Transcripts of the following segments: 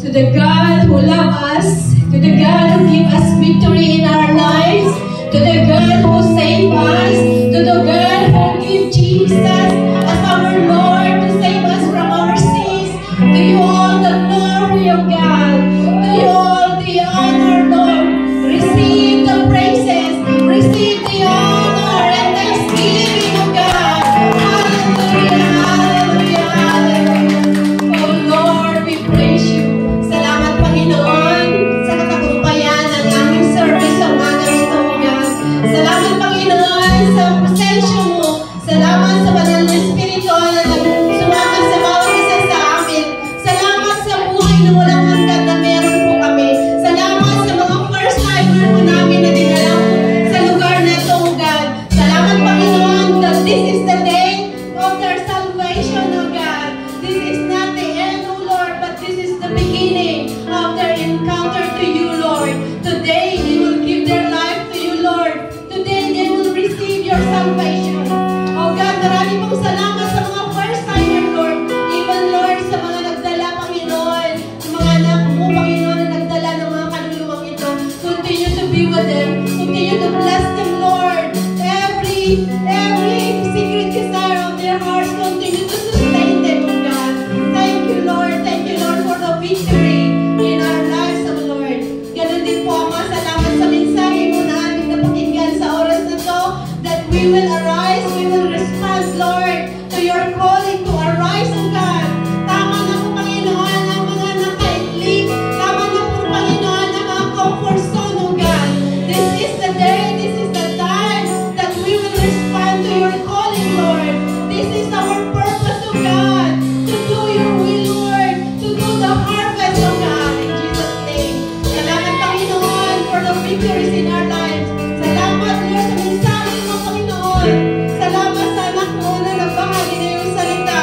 to the God who loves us, to the God who gives us victory in our lives, to the God who saves us, to the God who gives Jesus as our Lord to save us from our sins. To you all the glory of God, to you all the honor, Lord. Receive the praises, receive the honor and thanksgiving of God. Hallelujah, hallelujah, hallelujah. Oh Lord, we praise you. Salamat Panginoon sa katagumpayan ng aming service sa umagang ito, God. Salamat Panginoon sa presensya mo. Salamat sa banal na Espiritu na nagsuwagan sa bawat isa sa amin. Salamat sa buhay na walang hanggan na meron po kami. Salamat sa mga first timer po namin na dinala mo sa lugar na ito, God. Salamat Panginoon that this is the day of their salvation, oh God. This is not the end, oh Lord, but this is the beginning of their encounter to you, Lord. Today they will give their life to you, Lord. Today they will receive your salvation. Oh God, marami pong salamat sa mga first timer, Lord. Even Lord, sa mga nagdala, Panginoon, sa mga anak mo, Panginoon, na nagdala ng mga kaluluwang ito. Continue to be with them. Continue to bless them, Lord. Every secret desire of their hearts, continue to sustain them, oh God. Thank you, Lord. Thank you, Lord, for the victory in our lives, oh Lord. Ganun din po, Ama, salamat sa mensahe mo na aming napakinggan sa oras na to, that we will arise, we will respond, Lord, to your calling to arise, oh God. Tama na po, Panginoon, ang mga naka-leave. Tama na po, Panginoon, ang mga comfort zone, oh God. This is the day, this is the time that we will respond to your calling, Lord. This is our purpose, oh God, to do your will, Lord, to do the harvest, oh God, in Jesus' name. Salamat, Panginoon, for the victories in our lives. Salamat, Lord, sa mensahe mo, Panginoon. Salamat sa anak mo na nagbahagi na yung salita.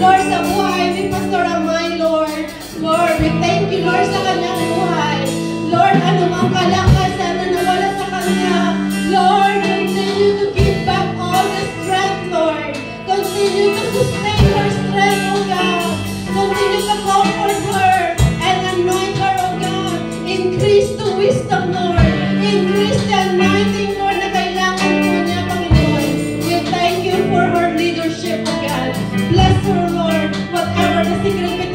Lord, sa buhay ni Pastor Amay, Lord. Lord, we thank you, Lord, sa kanyang buhay. Lord, anumang kalakasan na nawala sa kanya, Lord, continue to give back all the strength, Lord. Continue to sustain her strength, oh God. Continue to comfort her and anoint her, oh God. Increase the wisdom, Lord. Increase the anointing, Lord, na kailangan po niya, Panginoon. We thank you for her leadership, oh God. Bless her, Lord. Whatever the secret